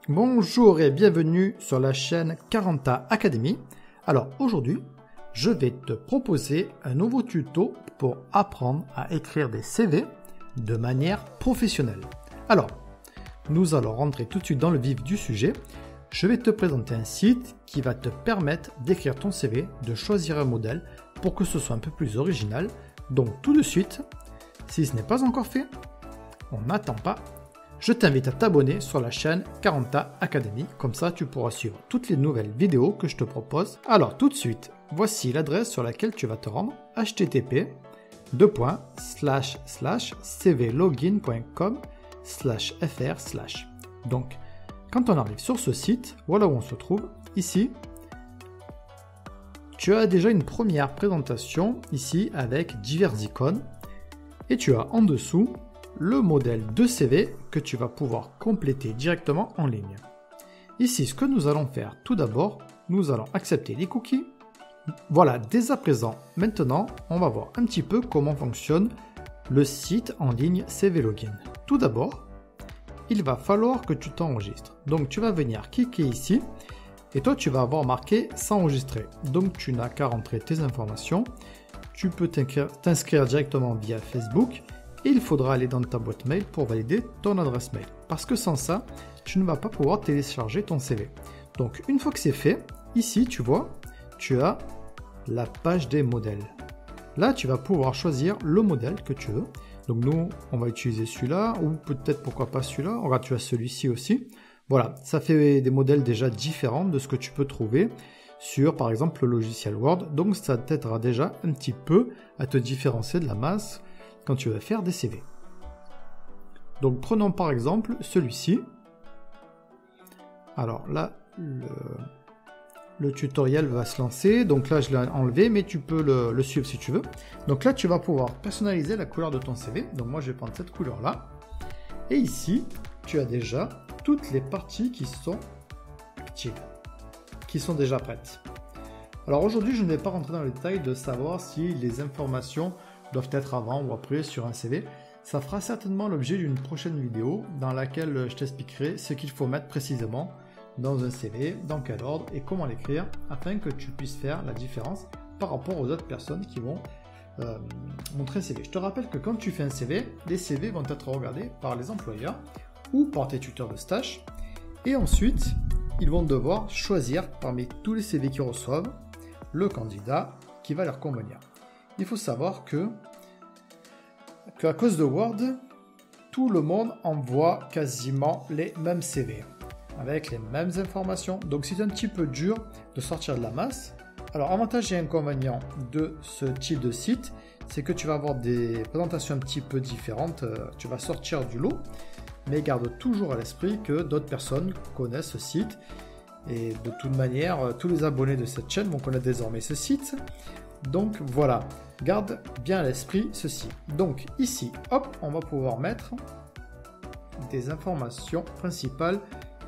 Bonjour et bienvenue sur la chaîne Caranta Academy. Alors aujourd'hui, je vais te proposer un nouveau tuto pour apprendre à écrire des CV de manière professionnelle. Alors, nous allons rentrer tout de suite dans le vif du sujet. Je vais te présenter un site qui va te permettre d'écrire ton CV, de choisir un modèle pour que ce soit un peu plus original. Donc tout de suite, si ce n'est pas encore fait, on n'attend pas. Je t'invite à t'abonner sur la chaîne Caranta Academy, comme ça tu pourras suivre toutes les nouvelles vidéos que je te propose. Alors tout de suite, voici l'adresse sur laquelle tu vas te rendre, http://cvlogin.com/fr/. Donc quand on arrive sur ce site, voilà où on se trouve, ici. Tu as déjà une première présentation ici avec diverses icônes et tu as en dessous le modèle de CV que tu vas pouvoir compléter directement en ligne. Ici, ce que nous allons faire tout d'abord, nous allons accepter les cookies. Voilà, dès à présent, maintenant, on va voir un petit peu comment fonctionne le site en ligne CV Login. Tout d'abord, il va falloir que tu t'enregistres. Donc, tu vas venir cliquer ici et toi, tu vas avoir marqué s'enregistrer. Donc, tu n'as qu'à rentrer tes informations. Tu peux t'inscrire directement via Facebook. Et il faudra aller dans ta boîte mail pour valider ton adresse mail. Parce que sans ça, tu ne vas pas pouvoir télécharger ton CV. Donc une fois que c'est fait, ici tu vois, tu as la page des modèles. Là, tu vas pouvoir choisir le modèle que tu veux. Donc nous, on va utiliser celui-là, ou peut-être pourquoi pas celui-là. Regarde, tu as celui-ci aussi. Voilà, ça fait des modèles déjà différents de ce que tu peux trouver sur par exemple le logiciel Word. Donc ça t'aidera déjà un petit peu à te différencier de la masse quand tu vas faire des CV. Donc prenons par exemple celui-ci. Alors là, le tutoriel va se lancer. Donc là, je l'ai enlevé, mais tu peux le suivre si tu veux. Donc là, tu vas pouvoir personnaliser la couleur de ton CV. Donc moi, je vais prendre cette couleur-là. Et ici, tu as déjà toutes les parties qui sont actives, qui sont déjà prêtes. Alors aujourd'hui, je ne vais pas rentrer dans le détail de savoir si les informations doivent être avant ou après sur un CV. Ça fera certainement l'objet d'une prochaine vidéo dans laquelle je t'expliquerai ce qu'il faut mettre précisément dans un CV, dans quel ordre et comment l'écrire afin que tu puisses faire la différence par rapport aux autres personnes qui vont montrer un CV. Je te rappelle que quand tu fais un CV, les CV vont être regardés par les employeurs ou par tes tuteurs de stage et ensuite ils vont devoir choisir parmi tous les CV qu'ils reçoivent le candidat qui va leur convenir. Il faut savoir que à cause de Word, tout le monde envoie quasiment les mêmes CV avec les mêmes informations. Donc c'est un petit peu dur de sortir de la masse. Alors avantage et inconvénient de ce type de site, c'est que tu vas avoir des présentations un petit peu différentes. Tu vas sortir du lot, mais garde toujours à l'esprit que d'autres personnes connaissent ce site. Et de toute manière, tous les abonnés de cette chaîne vont connaître désormais ce site. Donc voilà, garde bien à l'esprit ceci. Donc ici, hop, on va pouvoir mettre des informations principales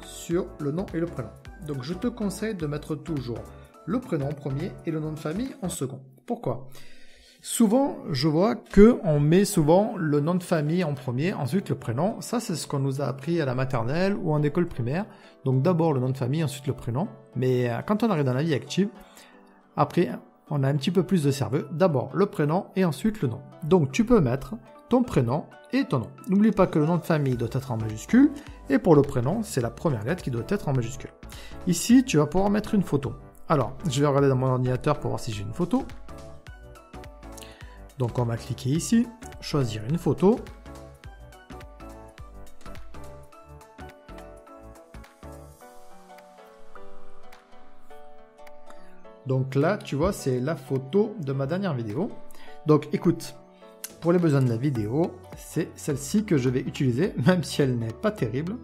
sur le nom et le prénom. Donc je te conseille de mettre toujours le prénom en premier et le nom de famille en second. Pourquoi ? Souvent, je vois qu'on met souvent le nom de famille en premier, ensuite le prénom. Ça, c'est ce qu'on nous a appris à la maternelle ou en école primaire. Donc d'abord le nom de famille, ensuite le prénom. Mais quand on arrive dans la vie active, après, on a un petit peu plus de cerveau. D'abord le prénom et ensuite le nom. Donc tu peux mettre ton prénom et ton nom. N'oublie pas que le nom de famille doit être en majuscule. Et pour le prénom, c'est la première lettre qui doit être en majuscule. Ici, tu vas pouvoir mettre une photo. Alors, je vais regarder dans mon ordinateur pour voir si j'ai une photo. Donc on va cliquer ici, choisir une photo. Donc là, tu vois, c'est la photo de ma dernière vidéo. Donc écoute, pour les besoins de la vidéo, c'est celle-ci que je vais utiliser, même si elle n'est pas terrible.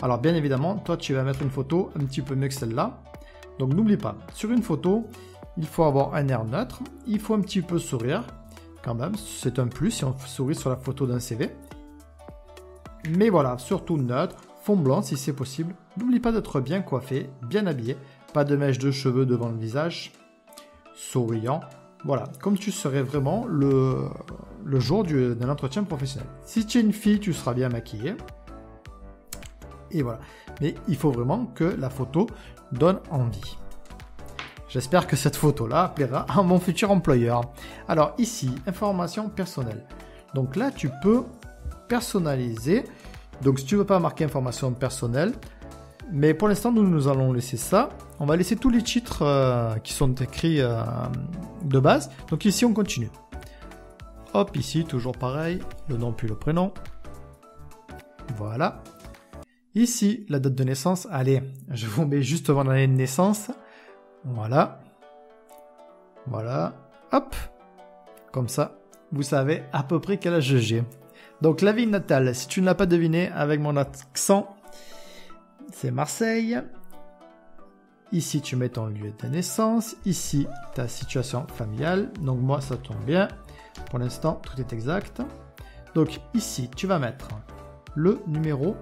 Alors bien évidemment, toi tu vas mettre une photo un petit peu mieux que celle-là. Donc n'oublie pas, sur une photo, il faut avoir un air neutre, il faut un petit peu sourire. Quand même, c'est un plus si on sourit sur la photo d'un CV. Mais voilà, surtout neutre, fond blanc si c'est possible. N'oublie pas d'être bien coiffé, bien habillé, pas de mèche de cheveux devant le visage, souriant. Voilà, comme tu serais vraiment le jour d'un entretien professionnel. Si tu es une fille, tu seras bien maquillée. Et voilà. Mais il faut vraiment que la photo donne envie. J'espère que cette photo-là plaira à mon futur employeur. Alors ici, information personnelle. Donc là, tu peux personnaliser. Donc si tu ne veux pas marquer information personnelle, mais pour l'instant, nous allons laisser ça. On va laisser tous les titres qui sont écrits de base. Donc ici, on continue. Hop, ici, toujours pareil. Le nom puis le prénom. Voilà. Ici, la date de naissance. Allez, je vous mets juste avant l'année de naissance. Voilà. Voilà. Hop. Comme ça, vous savez à peu près quel âge j'ai. Donc la ville natale, si tu ne l'as pas deviné avec mon accent, c'est Marseille. Ici, tu mets ton lieu de naissance. Ici, ta situation familiale. Donc moi, ça tombe bien. Pour l'instant, tout est exact. Donc ici, tu vas mettre le numéro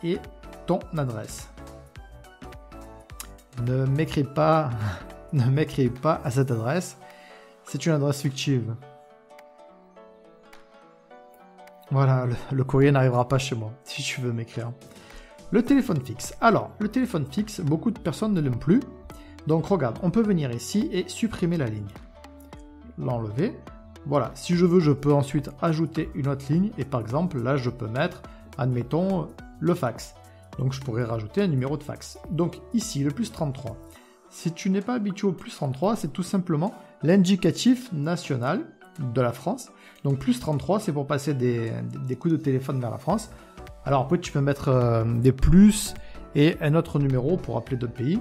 et ton adresse. Ne m'écris pas à cette adresse. C'est une adresse fictive. Voilà, le courrier n'arrivera pas chez moi, si tu veux m'écrire. Le téléphone fixe. Alors, le téléphone fixe, beaucoup de personnes ne l'aiment plus. Donc, regarde, on peut venir ici et supprimer la ligne. L'enlever. Voilà, si je veux, je peux ensuite ajouter une autre ligne. Et par exemple, là, je peux mettre, admettons, le fax. Donc, je pourrais rajouter un numéro de fax. Donc, ici, le plus 33. Si tu n'es pas habitué au plus 33, c'est tout simplement l'indicatif national de la France. Donc plus 33, c'est pour passer des coups de téléphone vers la France. Alors après, tu peux mettre des plus et un autre numéro pour appeler d'autres pays.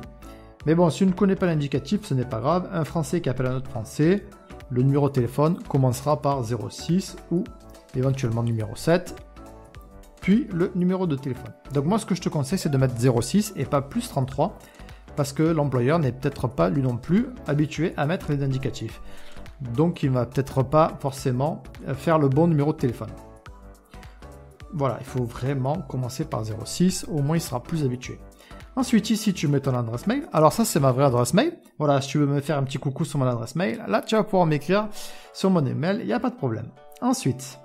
Mais bon, si tu ne connais pas l'indicatif, ce n'est pas grave. Un Français qui appelle un autre Français, le numéro de téléphone commencera par 06 ou éventuellement numéro 7, puis le numéro de téléphone. Donc moi, ce que je te conseille, c'est de mettre 06 et pas plus 33, parce que l'employeur n'est peut-être pas, lui non plus, habitué à mettre les indicatifs. Donc il ne va peut-être pas forcément faire le bon numéro de téléphone. Voilà, il faut vraiment commencer par 06, au moins il sera plus habitué. Ensuite ici tu mets ton adresse mail. Alors ça c'est ma vraie adresse mail. Voilà, si tu veux me faire un petit coucou sur mon adresse mail, là tu vas pouvoir m'écrire sur mon email, il n'y a pas de problème. Ensuite,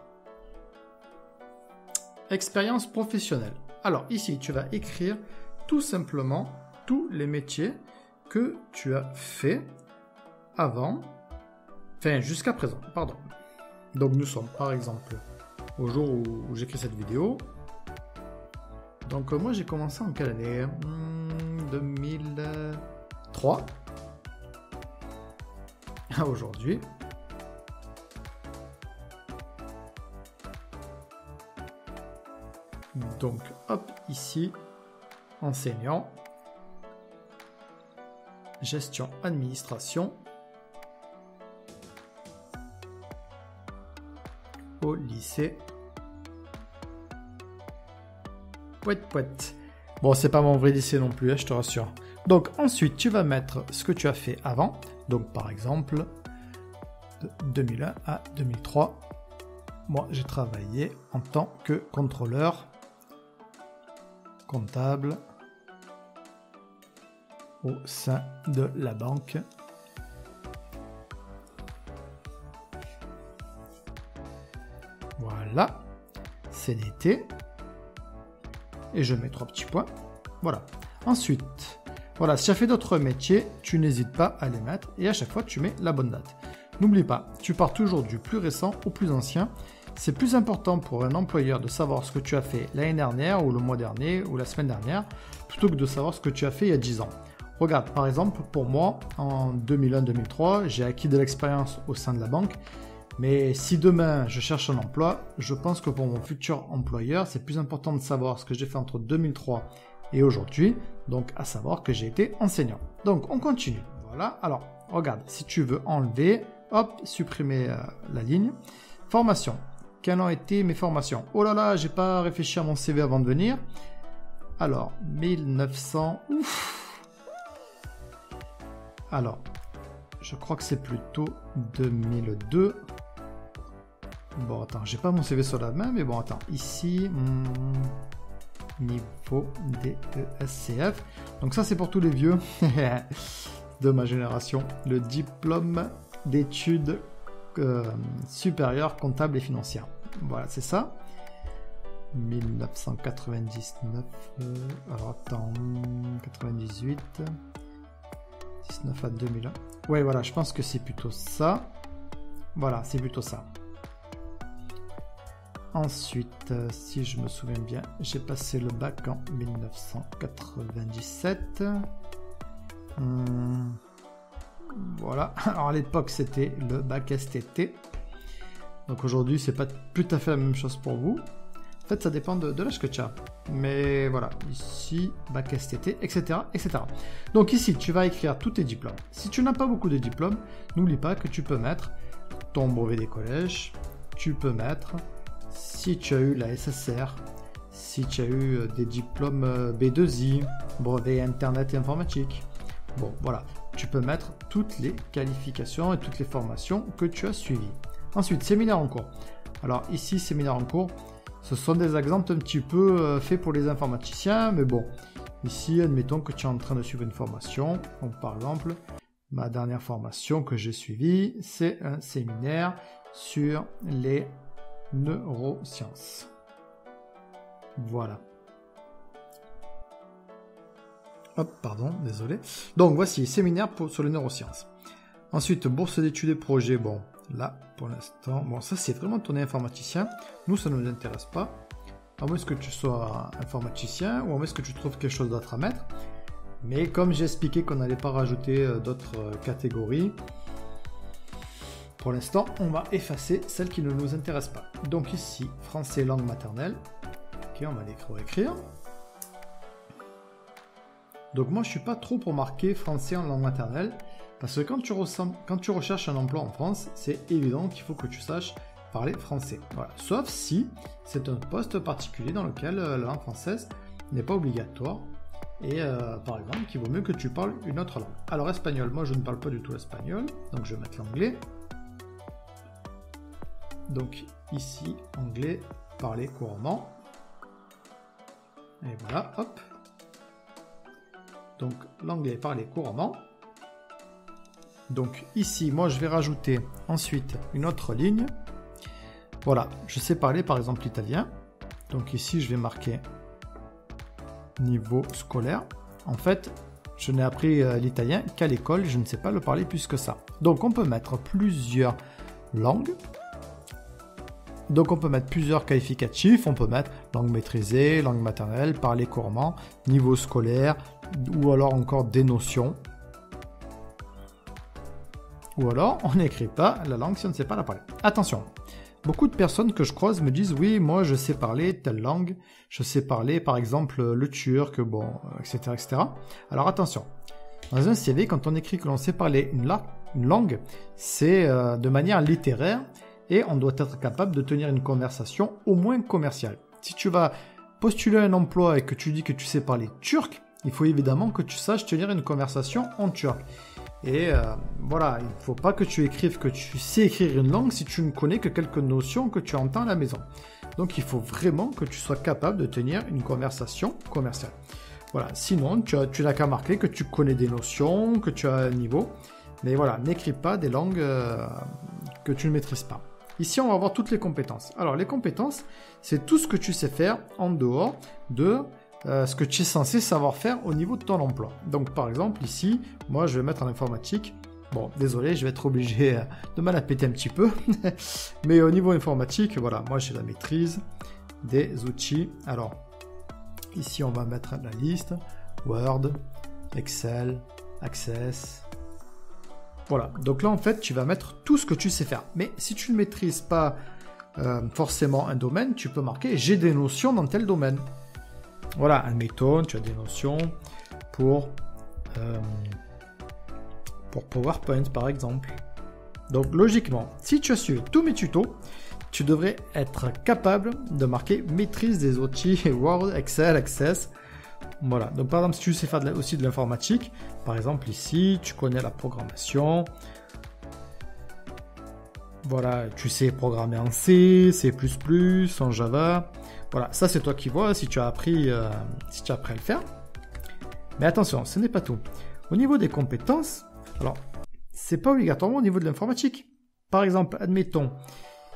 expérience professionnelle. Alors ici tu vas écrire tout simplement tous les métiers que tu as fait avant. Enfin, jusqu'à présent, pardon. Donc nous sommes, par exemple, au jour où j'écris cette vidéo. Donc moi j'ai commencé en quelle année 2003. À aujourd'hui. Donc hop, ici, enseignant. Gestion, administration. Au lycée. Pouette. Bon, c'est pas mon vrai lycée non plus, hein, je te rassure. Donc ensuite, tu vas mettre ce que tu as fait avant. Donc par exemple, de 2001 à 2003, moi j'ai travaillé en tant que contrôleur comptable au sein de la banque. Voilà, CDT. Et je mets 3 petits points. Voilà. Ensuite, voilà, si tu as fait d'autres métiers, tu n'hésites pas à les mettre et à chaque fois, tu mets la bonne date. N'oublie pas, tu pars toujours du plus récent au plus ancien. C'est plus important pour un employeur de savoir ce que tu as fait l'année dernière ou le mois dernier ou la semaine dernière plutôt que de savoir ce que tu as fait il y a 10 ans. Regarde, par exemple, pour moi, en 2001-2003, j'ai acquis de l'expérience au sein de la banque. Mais si demain je cherche un emploi, je pense que pour mon futur employeur, c'est plus important de savoir ce que j'ai fait entre 2003 et aujourd'hui, donc à savoir que j'ai été enseignant. Donc on continue. Voilà, alors regarde, si tu veux enlever, hop, supprimer la ligne. Formation. Quelles ont été mes formations? Oh là là, j'ai pas réfléchi à mon CV avant de venir. Alors, 1900... Ouf. Alors, je crois que c'est plutôt 2002. Bon, attends, j'ai pas mon CV sur la main, mais bon, attends. Ici, niveau DESCF. Donc ça, c'est pour tous les vieux de ma génération. Le diplôme d'études supérieures comptables et financières. Voilà, c'est ça. 1999. Alors attends, 98. 19 à 2001. Ouais, voilà, je pense que c'est plutôt ça. Voilà, c'est plutôt ça. Ensuite, si je me souviens bien, j'ai passé le bac en 1997. Voilà. Alors à l'époque, c'était le bac STT. Donc aujourd'hui, c'est pas tout à fait la même chose pour vous. En fait, ça dépend de l'âge que tu as. Mais voilà, ici, bac STT, etc., etc. Donc ici, tu vas écrire tous tes diplômes. Si tu n'as pas beaucoup de diplômes, n'oublie pas que tu peux mettre ton brevet des collèges. Tu peux mettre, si tu as eu la SSR, si tu as eu des diplômes B2I, brevet Internet et informatique. Bon, voilà, tu peux mettre toutes les qualifications et toutes les formations que tu as suivies. Ensuite, séminaire en cours. Alors ici, séminaire en cours, ce sont des exemples un petit peu faits pour les informaticiens, mais bon, ici, admettons que tu es en train de suivre une formation. Donc, par exemple, ma dernière formation que j'ai suivie, c'est un séminaire sur les neurosciences. Voilà. Hop, pardon, désolé. Donc, voici, séminaire sur les neurosciences. Ensuite, bourse d'études et projets, bon, là, pour l'instant, bon, ça c'est vraiment ton informaticien. Nous, ça ne nous intéresse pas. À moins que tu sois informaticien ou à moins que tu trouves quelque chose d'autre à mettre. Mais comme j'ai expliqué qu'on n'allait pas rajouter d'autres catégories, pour l'instant, on va effacer celles qui ne nous intéressent pas. Donc ici, français langue maternelle. Ok, on va l'écrire. Donc moi, je suis pas trop pour marquer français en langue maternelle. Parce que quand tu recherches un emploi en France, c'est évident qu'il faut que tu saches parler français. Voilà. Sauf si c'est un poste particulier dans lequel la langue française n'est pas obligatoire. Et par exemple, qu'il vaut mieux que tu parles une autre langue. Alors espagnol, moi je ne parle pas du tout espagnol, donc je vais mettre l'anglais. Donc ici, anglais, parler couramment. Et voilà, hop. Donc l'anglais, parler couramment. Donc ici, moi je vais rajouter ensuite une autre ligne. Voilà, je sais parler par exemple l'italien. Donc ici, je vais marquer niveau scolaire. En fait, je n'ai appris l'italien qu'à l'école, je ne sais pas le parler plus que ça. Donc on peut mettre plusieurs langues. Donc on peut mettre plusieurs qualificatifs, on peut mettre langue maîtrisée, langue maternelle, parler couramment, niveau scolaire, ou alors encore des notions. Ou alors on n'écrit pas la langue si on ne sait pas la parler. Attention, beaucoup de personnes que je croise me disent oui, moi je sais parler telle langue, je sais parler par exemple le turc, bon, etc., etc. Alors attention, dans un CV, quand on écrit que l'on sait parler une langue, c'est de manière littéraire et on doit être capable de tenir une conversation au moins commerciale. Si tu vas postuler un emploi et que tu dis que tu sais parler turc, il faut évidemment que tu saches tenir une conversation en turc. Et voilà, il ne faut pas que tu écrives que tu sais écrire une langue si tu ne connais que quelques notions que tu entends à la maison. Donc il faut vraiment que tu sois capable de tenir une conversation commerciale. Voilà, sinon tu n'as qu'à marquer que tu connais des notions, que tu as un niveau. Mais voilà, n'écris pas des langues que tu ne maîtrises pas. Ici, on va voir toutes les compétences. Alors les compétences, c'est tout ce que tu sais faire en dehors de ce que tu es censé savoir faire au niveau de ton emploi. Donc par exemple ici, moi je vais mettre en informatique. Bon, désolé, je vais être obligé de mal à péter un petit peu. Mais au niveau informatique, voilà, moi j'ai la maîtrise des outils. Alors ici on va mettre la liste, Word, Excel, Access. Voilà, donc là en fait tu vas mettre tout ce que tu sais faire. Mais si tu ne maîtrises pas forcément un domaine, tu peux marquer j'ai des notions dans tel domaine. Voilà, admettons, tu as des notions pour PowerPoint par exemple. Donc logiquement, si tu as suivi tous mes tutos, tu devrais être capable de marquer maîtrise des outils Word, Excel, Access. Voilà, donc par exemple si tu sais faire aussi de l'informatique, par exemple ici, tu connais la programmation. Voilà, tu sais programmer en C, C++, en Java. Voilà, ça c'est toi qui vois si tu as appris à le faire. Mais attention, ce n'est pas tout. Au niveau des compétences, alors, c'est pas obligatoirement au niveau de l'informatique. Par exemple, admettons,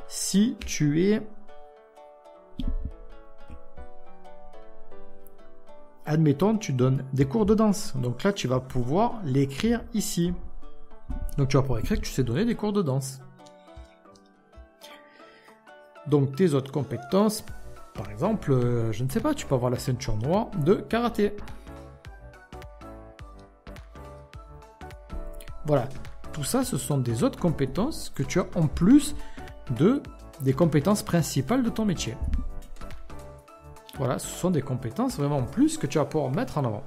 si tu es admettons, tu donnes des cours de danse. Donc là, tu vas pouvoir l'écrire ici. Donc tu vas pouvoir écrire que tu sais donner des cours de danse. Donc tes autres compétences, par exemple, je ne sais pas, tu peux avoir la ceinture noire de karaté. Voilà, tout ça, ce sont des autres compétences que tu as en plus des compétences principales de ton métier. Voilà, ce sont des compétences vraiment en plus que tu vas pouvoir mettre en avant.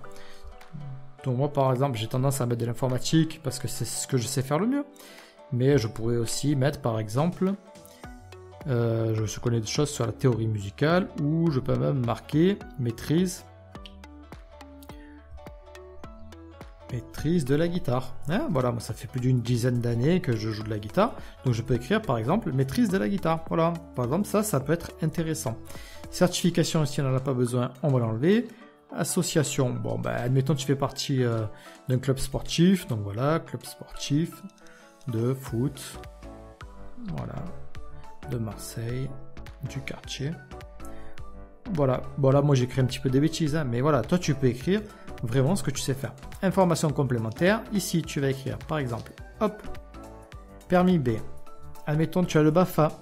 Donc moi, par exemple, j'ai tendance à mettre de l'informatique parce que c'est ce que je sais faire le mieux. Mais je pourrais aussi mettre, par exemple, je connais des choses sur la théorie musicale, ou je peux même marquer maîtrise de la guitare. Hein, voilà, moi ça fait plus d'une dizaine d'années que je joue de la guitare, donc je peux écrire par exemple maîtrise de la guitare. Voilà, par exemple ça peut être intéressant. Certification, si on n'en a pas besoin, on va l'enlever. Association, bon ben admettons tu fais partie d'un club sportif, donc voilà, club sportif de foot, voilà, de Marseille, du quartier. Voilà, bon là moi j'écris un petit peu des bêtises, hein, mais voilà, toi tu peux écrire vraiment ce que tu sais faire. Information complémentaire, ici tu vas écrire par exemple, hop, permis B. Admettons tu as le BAFA.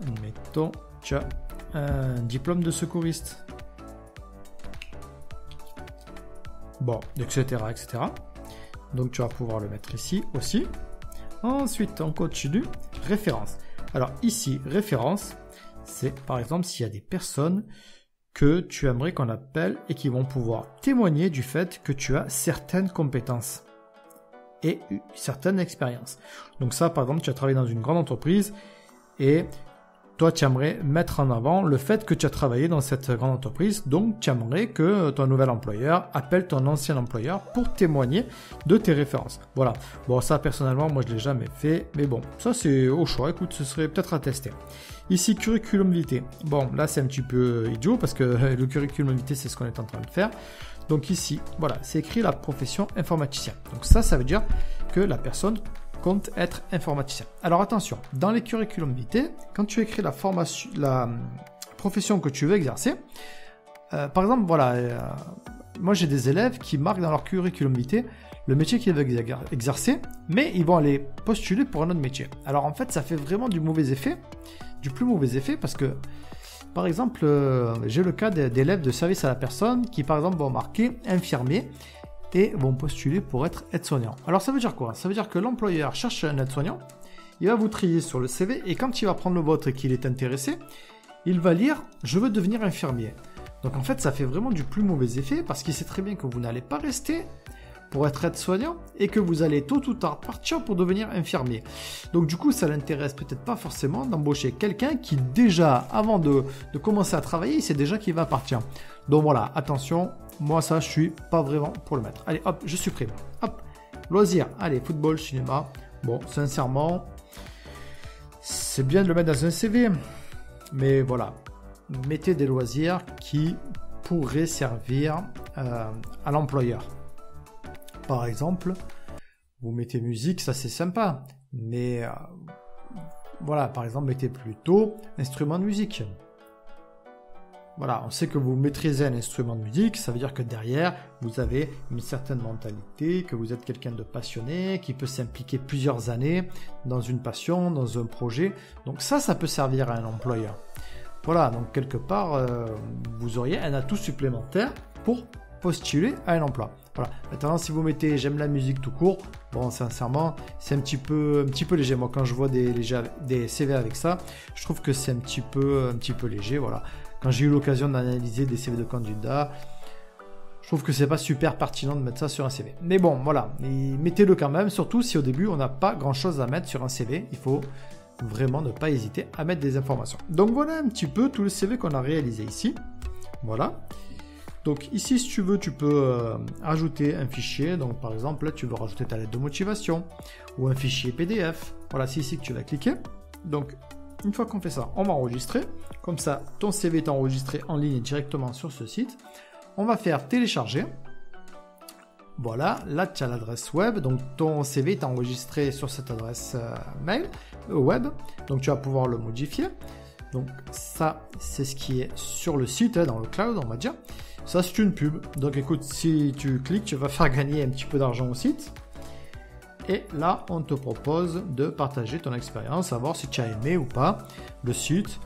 Admettons tu as un diplôme de secouriste. Bon, etc., etc. Donc tu vas pouvoir le mettre ici aussi. Ensuite, on continue. Référence. Alors ici, référence, c'est par exemple s'il y a des personnes que tu aimerais qu'on appelle et qui vont pouvoir témoigner du fait que tu as certaines compétences et certaines expériences. Donc ça, par exemple, tu as travaillé dans une grande entreprise et toi, tu aimerais mettre en avant le fait que tu as travaillé dans cette grande entreprise. Donc, tu aimerais que ton nouvel employeur appelle ton ancien employeur pour témoigner de tes références. Voilà. Bon, ça, personnellement, moi, je ne l'ai jamais fait. Mais bon, ça, c'est au choix. Écoute, ce serait peut-être à tester. Ici, curriculum vitae. Bon, là, c'est un petit peu idiot parce que le curriculum vitae, c'est ce qu'on est en train de faire. Donc ici, voilà, c'est écrit la profession informaticien. Donc ça veut dire que la personne compte être informaticien. Alors attention, dans les curriculum vitae, quand tu écris la profession que tu veux exercer, par exemple, voilà, moi j'ai des élèves qui marquent dans leur curriculum vitae le métier qu'ils veulent exercer, mais ils vont aller postuler pour un autre métier. Alors en fait, ça fait vraiment du mauvais effet, du plus mauvais effet, parce que, par exemple, j'ai le cas d'élèves de service à la personne qui, par exemple, vont marquer infirmier, et vont postuler pour être aide-soignant. Alors ça veut dire quoi? Ça veut dire que l'employeur cherche un aide-soignant, il va vous trier sur le CV et quand il va prendre le vôtre et qu'il est intéressé, il va lire « Je veux devenir infirmier ». Donc en fait ça fait vraiment du plus mauvais effet parce qu'il sait très bien que vous n'allez pas rester pour être aide-soignant et que vous allez tôt ou tard partir pour devenir infirmier. Donc du coup ça l'intéresse peut-être pas forcément d'embaucher quelqu'un qui déjà avant de commencer à travailler, il sait déjà qu'il va partir. Donc voilà, attention, moi ça je suis pas vraiment pour le mettre. Allez hop, je supprime. Hop, loisirs, allez, football, cinéma. Bon, sincèrement, c'est bien de le mettre dans un CV, mais voilà, mettez des loisirs qui pourraient servir à l'employeur. Par exemple, vous mettez musique, ça c'est sympa, mais voilà, par exemple, mettez plutôt instrument de musique. Voilà, on sait que vous maîtrisez un instrument de musique, ça veut dire que derrière, vous avez une certaine mentalité, que vous êtes quelqu'un de passionné, qui peut s'impliquer plusieurs années dans une passion, dans un projet. Donc ça peut servir à un employeur. Voilà, donc quelque part, vous auriez un atout supplémentaire pour postuler à un emploi. Voilà. Maintenant, si vous mettez j'aime la musique tout court, bon, sincèrement, c'est un petit peu léger. Moi, quand je vois des CV avec ça, je trouve que c'est un petit peu léger. Voilà. Quand j'ai eu l'occasion d'analyser des CV de candidats, je trouve que c'est pas super pertinent de mettre ça sur un CV. Mais bon, voilà, mettez-le quand même, surtout si au début on n'a pas grand-chose à mettre sur un CV. Il faut vraiment ne pas hésiter à mettre des informations. Donc voilà un petit peu tout le CV qu'on a réalisé ici. Voilà. Donc ici, si tu veux, tu peux ajouter un fichier. Donc par exemple, là, tu veux rajouter ta lettre de motivation ou un fichier PDF. Voilà, c'est ici que tu vas cliquer. Donc une fois qu'on fait ça, on va enregistrer. Comme ça, ton CV est enregistré en ligne directement sur ce site. On va faire télécharger. Voilà, là tu as l'adresse web. Donc ton CV est enregistré sur cette adresse mail web. Donc tu vas pouvoir le modifier. Donc ça, c'est ce qui est sur le site, hein, dans le cloud, on va dire. Ça, c'est une pub. Donc écoute, si tu cliques, tu vas faire gagner un petit peu d'argent au site. Et là, on te propose de partager ton expérience, savoir si tu as aimé ou pas le site.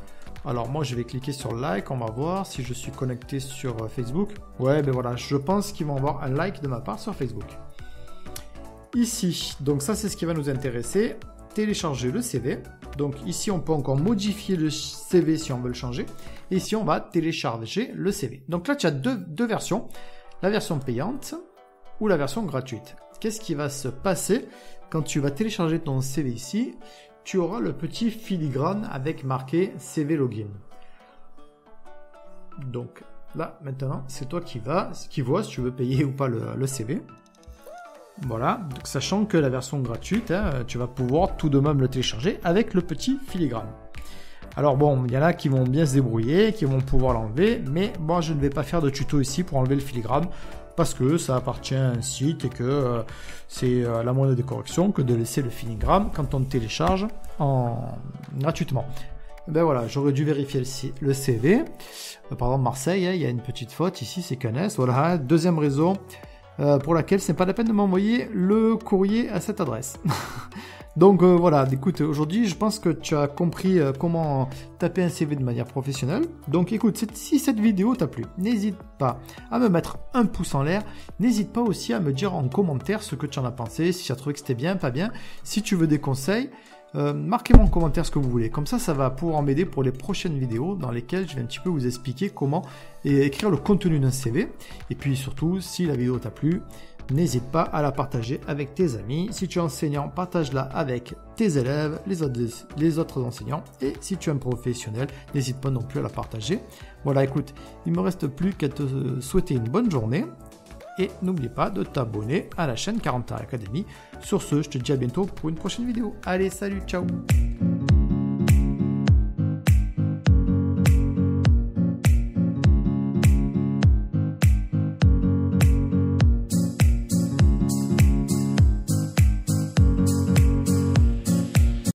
Alors moi, je vais cliquer sur like, on va voir si je suis connecté sur Facebook. Ouais, ben voilà, je pense qu'ils vont avoir un like de ma part sur Facebook. Ici, donc ça, c'est ce qui va nous intéresser. Télécharger le CV. Donc ici, on peut encore modifier le CV si on veut le changer. Et ici, on va télécharger le CV. Donc là, tu as deux versions. La version payante ou la version gratuite. Qu'est-ce qui va se passer quand tu vas télécharger ton CV ici? Tu auras le petit filigrane avec marqué CV Login. Donc là, maintenant, c'est toi qui vois si tu veux payer ou pas le CV. Voilà, donc, sachant que la version gratuite, hein, tu vas pouvoir tout de même le télécharger avec le petit filigrane. Alors bon, il y en a qui vont bien se débrouiller, qui vont pouvoir l'enlever, mais moi je ne vais pas faire de tuto ici pour enlever le filigrane, parce que ça appartient à un site et que c'est la moindre des corrections que de laisser le filigrane quand on télécharge gratuitement. Ben voilà, j'aurais dû vérifier le CV. Par exemple, Marseille, hein, il y a une petite faute ici, c'est qu'un S. Voilà, deuxième raison pour laquelle c'est pas la peine de m'envoyer le courrier à cette adresse. Donc voilà, écoute, aujourd'hui je pense que tu as compris comment taper un CV de manière professionnelle. Donc écoute, si cette vidéo t'a plu, n'hésite pas à me mettre un pouce en l'air. N'hésite pas aussi à me dire en commentaire ce que tu en as pensé, si tu as trouvé que c'était bien, pas bien. Si tu veux des conseils, marquez-moi en commentaire ce que vous voulez. Comme ça va pouvoir m'aider pour les prochaines vidéos dans lesquelles je vais un petit peu vous expliquer comment écrire le contenu d'un CV. Et puis surtout, si la vidéo t'a plu, n'hésite pas à la partager avec tes amis. Si tu es enseignant, partage-la avec tes élèves, les autres enseignants. Et si tu es un professionnel, n'hésite pas non plus à la partager. Voilà, écoute, il ne me reste plus qu'à te souhaiter une bonne journée. Et n'oublie pas de t'abonner à la chaîne 40 Academy. Sur ce, je te dis à bientôt pour une prochaine vidéo. Allez, salut, ciao!